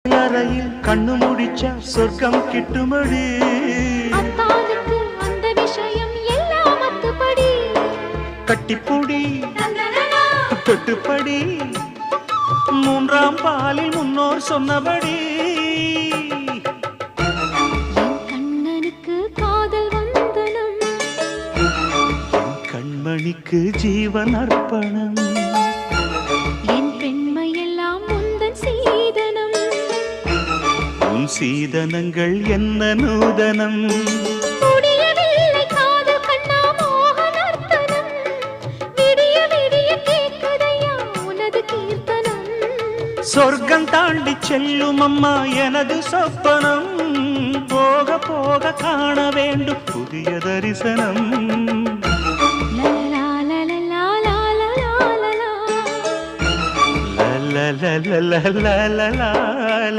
அறையில் கண்ணு முடிச்சா சொர்க்கம் கிட்டுமடி. அத்தானுக்கு அந்த விஷயம் எல்லாம் அத்துப்படி. கட்டிப்பூடி தொட்டுப்படி மூன்றாம் பாலில் முன்னோர் சொன்னபடி. என் கண்ணனுக்கு காதல் வந்தனம், என் கண்மணிக்கு ஜீவன் அர்ப்பணம். என் பெண்மையெல்லாம் முந்தன் சீதனம். உன் சீதனங்கள் என்ன நூதனம். முடியவில்லை காதல் கண்ணா மோகன் அர்ப்பணம். விடிய விடிய கேட்குதையா உனது கீர்த்தனம். சொர்க்கம் தாண்டி செல்லும் அம்மா எனது சொப்பனம். போக போக காண வேண்டும் புதிய தரிசனம். லலலா லலலா லலலா லலலா. லலலலலலலலா.